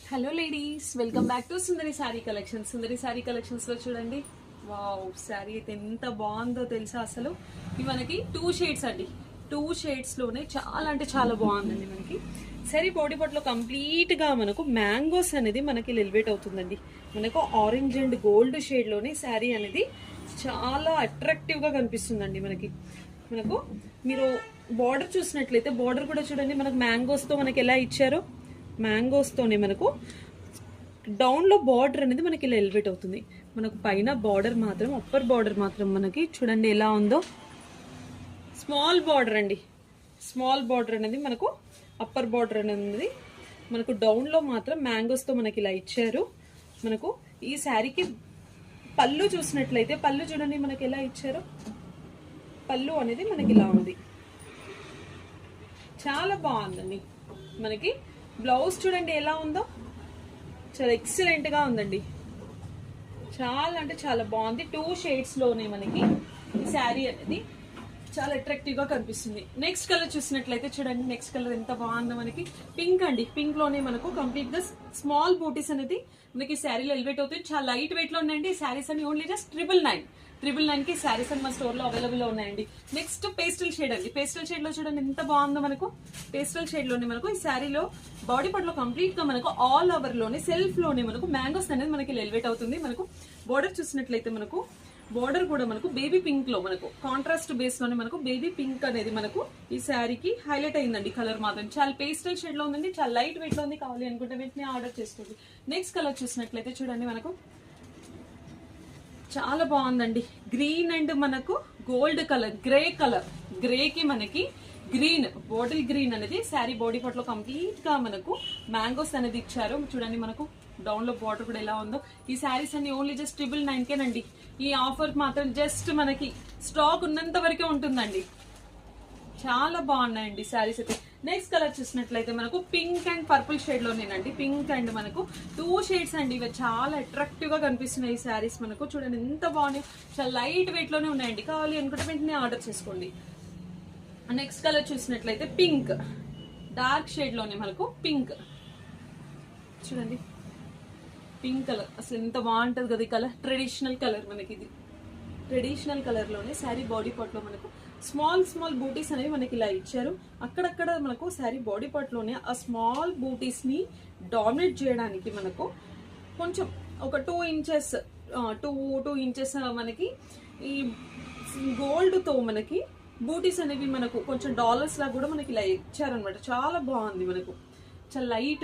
Hello ladies, welcome back to Sundari sorry collections. Sundari sorry collections లో చూడండి, wow sorry అయితే ఎంత బాగుందో తెలుసా. అసలు ఇవి మనకి 2 షేడ్స్ అండి. 2 షేడ్స్ లోనే చాలా అంటే చాలా బాగుందండి. మనకి సరీ బాడీ పార్ట్ లో కంప్లీట్ గా మనకు మ్యాంగోస్ అనేది మనకి ఎలివేట్ అవుతుందండి. మనకు ఆరెంజ్ అండ్ గోల్డ్ షేడ్ లోనే శారీ అనేది చాలా అట్రాక్టివ్ గా కనిపిస్తుందండి. మనకు మీరు బార్డర్ చూసినట్లయితే బార్డర్ కూడా చూడండి, మనకు మ్యాంగోస్ తో మనకి ఎలా ఇచ్చారో, మ్యాంగోస్ తోనే మనకు డౌన్ లో బార్డర్ అనేది మనకి ఇలా ఎలివేట్ అవుతుంది. మనకు పైన బార్డర్ మాత్రం, అప్పర్ బార్డర్ మాత్రం మనకి చూడండి ఎలా ఉందో, స్మాల్ బార్డర్ అండి. స్మాల్ బార్డర్ అనేది మనకు, అప్పర్ బార్డర్ అనేది మనకు డౌన్ లో మాత్రం మ్యాంగోస్ తో మనకి ఇలా ఇచ్చారు. మనకు ఈ శారీకి పళ్ళు చూసినట్లయితే, పళ్ళు చూడండి మనకి ఎలా ఇచ్చారో, పళ్ళు అనేది మనకి ఇలా ఉంది, చాలా బాగుందండి. మనకి బ్లౌజ్ చూడండి ఎలా ఉందో, చాలా ఎక్సలెంట్ గా ఉందండి. చాలా అంటే చాలా బాగుంది. 2 షేడ్స్ లోనే మనకి ఈ శారీ అనేది చాలా అట్రాక్టివ్ గా కనిపిస్తుంది. నెక్స్ట్ కలర్ చూసినట్లయితే చూడండి, నెక్స్ట్ కలర్ ఎంత బాగుందో, మనకి పింక్ అండి. పింక్ లోనే మనకు కంప్లీట్ గా స్మాల్ బూటీస్ అనేది మనకి శారీలో ఎలివేట్ అవుతుంది. చాలా లైట్ వెయిట్ లో ఉన్నాయండి ఈ శారీస్ అని. ఓన్లీ జస్ట్ 999 కి శారీస్ అని మా స్టోర్ లో అవైలబుల్ లో ఉన్నాయండి. నెక్స్ట్ పేస్టల్ షేడ్ అండి. పేస్టల్ షేడ్ లో చూడండి ఎంత బాగుందో. మనకు పేస్టల్ షేడ్ లోనే మనకు ఈ శారీలో బాడీ పార్ట్ లో కంప్లీట్ గా మనకు ఆల్ ఓవర్ లోనే సెల్ఫ్ లోనే మనకు మ్యాంగోస్ అనేది మనకి ఎలివేట్ అవుతుంది. మనకు బోర్డర్ చూసినట్లయితే మనకు బోర్డర్ కూడా మనకు బేబీ పింక్ లో, మనకు కాంట్రాస్ట్ బేస్ లోనే మనకు బేబీ పింక్ అనేది మనకు ఈ శారీకి హైలైట్ అయిందండి. కలర్ మాత్రం చాలా పేస్టల్ షేడ్ లో ఉందండి, చాలా లైట్ వెయిట్ లో ఉంది. కావాలి అనుకుంటే వెంటనే ఆర్డర్ చేసుకోండి. నెక్స్ట్ కలర్ చూసినట్లయితే చూడండి, మనకు చాలా బాగుందండి. గ్రీన్ అండ్ మనకు గోల్డ్ కలర్, గ్రే కి మనకి గ్రీన్, బాటిల్ గ్రీన్ అనేది శారీ బాడీ పార్ట్ లో కంప్లీట్ గా మనకు మ్యాంగోస్ అనేది ఇచ్చారు. చూడండి మనకు డౌన్ లో బార్డర్ కూడా ఎలా ఉందో. ఈ శారీస్ అన్ని ఓన్లీ జస్ట్ 999 నండి. ఈ ఆఫర్ మాత్రం జస్ట్ మనకి స్టాక్ ఉన్నంత వరకే ఉంటుందండి. చాలా బాగున్నాయండి శారీస్ అయితే. నెక్స్ట్ కలర్ చూసినట్లయితే మనకు పింక్ అండ్ పర్పుల్ షేడ్ లోనేనండి. పింక్ అండ్ మనకు 2 షేడ్స్ అండి. ఇవి చాలా అట్రాక్టివ్ గా కనిపిస్తున్నాయి ఈ శారీస్. మనకు చూడండి ఎంత బాగున్నాయి, చాలా లైట్ వెయిట్ లోనే ఉన్నాయండి. కావాలి అనుకుంటే వెంటనే ఆర్డర్ చేసుకోండి. నెక్స్ట్ కలర్ చూసినట్లయితే పింక్, డార్క్ షేడ్ లోనే మనకు పింక్. చూడండి పింక్ కలర్ అసలు ఎంత బాగుంటది కదా ఈ కలర్. ట్రెడిషనల్ కలర్ మనకి ఇది. ట్రెడిషనల్ కలర్ లోనే శారీ బాడీ పార్ట్ లో మనకు స్మాల్ బూటీస్ అనేవి మనకి ఇలా ఇచ్చారు. అక్కడక్కడ మనకు శారీ బాడీ పార్ట్ లోనే ఆ స్మాల్ బూటీస్ ని డామినేట్ చేయడానికి మనకు కొంచెం ఒక 2 ఇంచెస్ మనకి ఈ గోల్డ్ తో మనకి బూటీస్ అనేవి మనకు కొంచెం డాలర్స్ లా కూడా మనకి ఇలా ఇచ్చారనమాట. చాలా బాగుంది. మనకు చాలా లైట్